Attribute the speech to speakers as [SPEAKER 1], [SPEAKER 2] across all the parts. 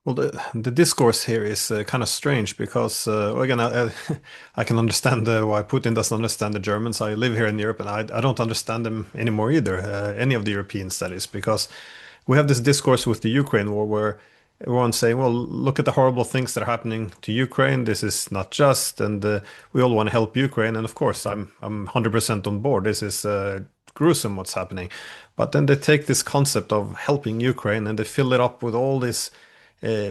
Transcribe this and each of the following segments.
[SPEAKER 1] Well, the discourse here is kind of strange because, well, again, I can understand why Putin doesn't understand the Germans. I live here in Europe and I don't understand them anymore either, any of the Europeans, that is, because we have this discourse with the Ukraine war where everyone's saying, well, look at the horrible things that are happening to Ukraine. This is not just, and we all want to help Ukraine. And of course, I'm 100% on board. This is gruesome what's happening. But then they take this concept of helping Ukraine and they fill it up with all these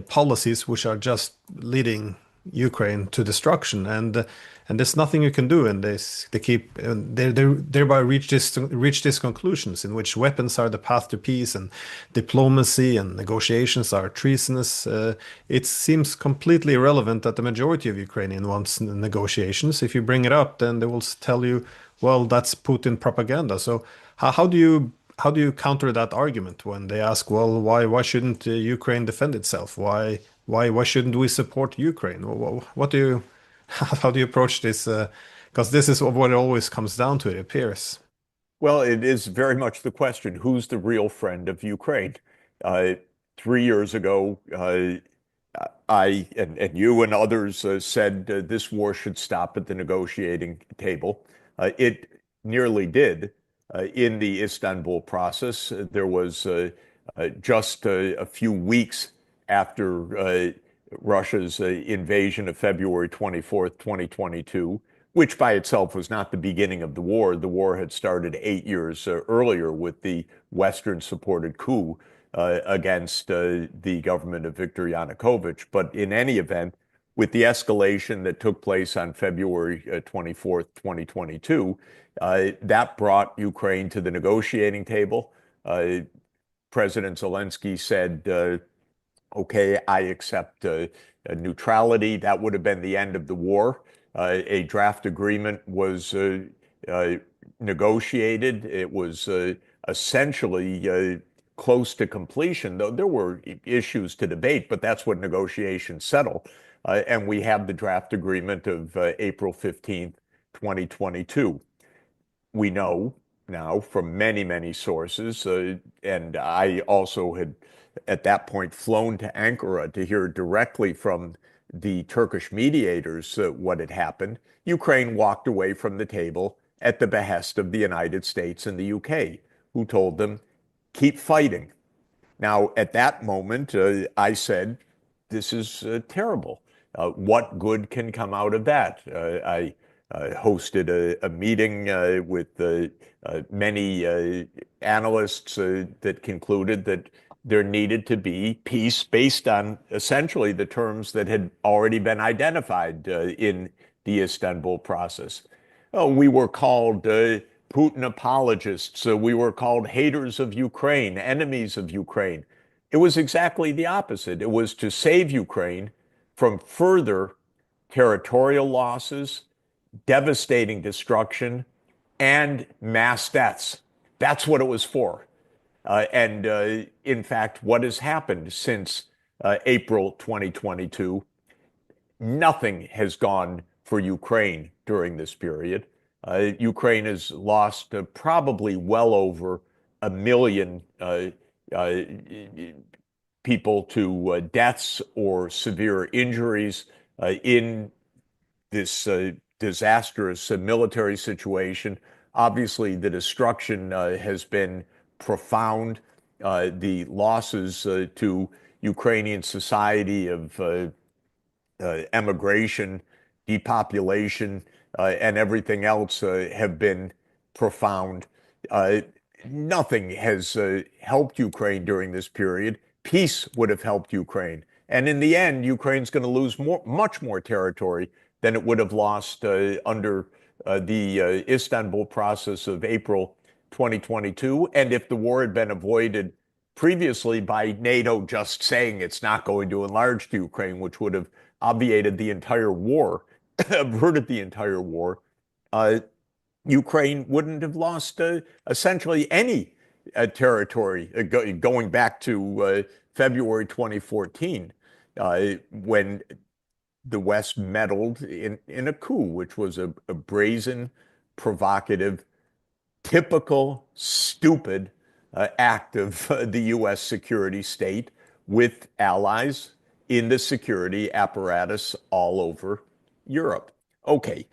[SPEAKER 1] policies which are just leading Ukraine to destruction, and there's nothing you can do. And they keep they thereby reach these conclusions in which weapons are the path to peace and diplomacy and negotiations are treasonous. It seems completely irrelevant that the majority of Ukrainian wants negotiations. If you bring it up, then they will tell you, well, that's Putin propaganda. So how do you counter that argument when they ask, well, why shouldn't Ukraine defend itself? Why shouldn't we support Ukraine? What do you how do you approach this? Because this is what it always comes down to, it appears.
[SPEAKER 2] Well, it is very much the question, who's the real friend of Ukraine? Uh, 3 years ago, and you and others said this war should stop at the negotiating table. It nearly did in the Istanbul process. There was just a few weeks after Russia's invasion of February 24th, 2022, which by itself was not the beginning of the war. The war had started 8 years earlier with the Western-supported coup against the government of Viktor Yanukovych. But in any event, with the escalation that took place on February 24th, 2022, that brought Ukraine to the negotiating table. President Zelensky said, okay, I accept neutrality. That would have been the end of the war. A draft agreement was negotiated. It was essentially close to completion, though there were issues to debate, but that's what negotiations settle. And we have the draft agreement of April 15th, 2022. We know now from many, many sources, and I also had at that point flown to Ankara to hear directly from the Turkish mediators what had happened. Ukraine walked away from the table at the behest of the United States and the UK, who told them, keep fighting. Now, at that moment, I said, this is terrible. What good can come out of that? I hosted a meeting with many analysts that concluded that there needed to be peace based on essentially the terms that had already been identified in the Istanbul process. We were called Putin apologists. We were called haters of Ukraine, enemies of Ukraine. It was exactly the opposite. It was to save Ukraine from further territorial losses, devastating destruction, and mass deaths. That's what it was for. And in fact, what has happened since April 2022, nothing has gone for Ukraine during this period. Ukraine has lost probably well over 1 million uh, people to deaths or severe injuries in this disastrous military situation. Obviously, the destruction has been profound. The losses to Ukrainian society of emigration, depopulation, and everything else have been profound. Uh, Nothing has helped Ukraine during this period. Peace would have helped Ukraine. And in the end, Ukraine's going to lose much more territory than it would have lost under the Istanbul process of April 2022. And if the war had been avoided previously by NATO just saying it's not going to enlarge to Ukraine, which would have obviated the entire war, averted the entire war, uh, Ukraine wouldn't have lost essentially any territory going back to February 2014, when the West meddled in a coup, which was a brazen, provocative, typical, stupid act of the U.S. security state with allies in the security apparatus all over Europe. Okay,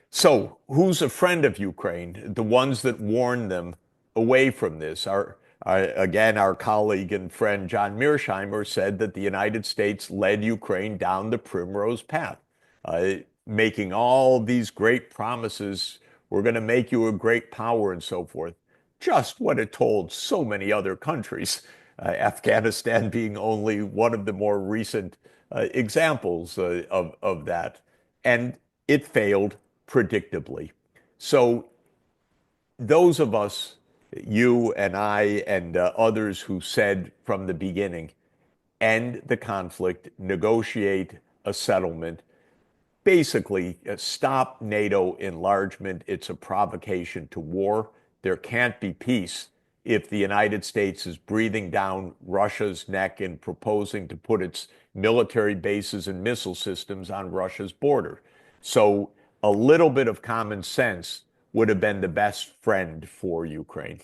[SPEAKER 2] so who's a friend of Ukraine? The ones that warn them away from this. Again, our colleague and friend John Mearsheimer said that the United States led Ukraine down the primrose path, uh, making all these great promises. We're going to make you a great power and so forth. Just what it told so many other countries, Afghanistan being only one of the more recent examples of that. And it failed predictably. So those of us, you and I and others who said from the beginning, end the conflict, negotiate a settlement, basically stop NATO enlargement. It's a provocation to war. There can't be peace if the United States is breathing down Russia's neck and proposing to put its military bases and missile systems on Russia's border. So a little bit of common sense would have been the best friend for Ukraine.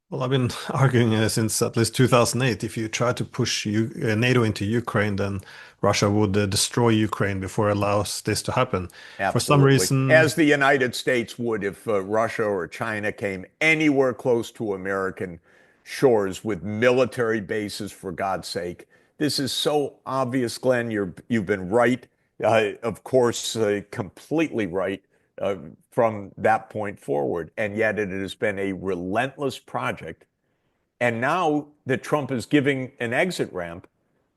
[SPEAKER 1] Well, I've been arguing since at least 2008. If you try to push NATO into Ukraine, then Russia would destroy Ukraine before it allows this to happen. For some
[SPEAKER 2] Absolutely.
[SPEAKER 1] reason,
[SPEAKER 2] As the United States would if Russia or China came anywhere close to American shores with military bases, for God's sake. This is so obvious, Glenn. You've been right. Of course, completely right from that point forward. And yet it has been a relentless project. And now that Trump is giving an exit ramp,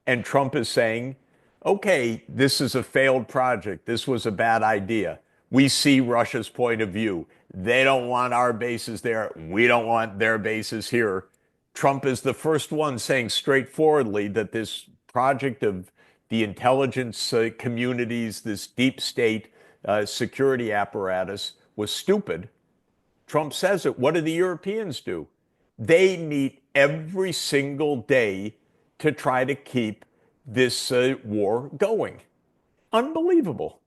[SPEAKER 2] and Trump is saying, okay, this is a failed project. This was a bad idea. We see Russia's point of view. They don't want our bases there. We don't want their bases here. Trump is the first one saying straightforwardly that this project of the intelligence communities, this deep state security apparatus was stupid. Trump says it. What do the Europeans do? They meet every single day to try to keep this war going. Unbelievable.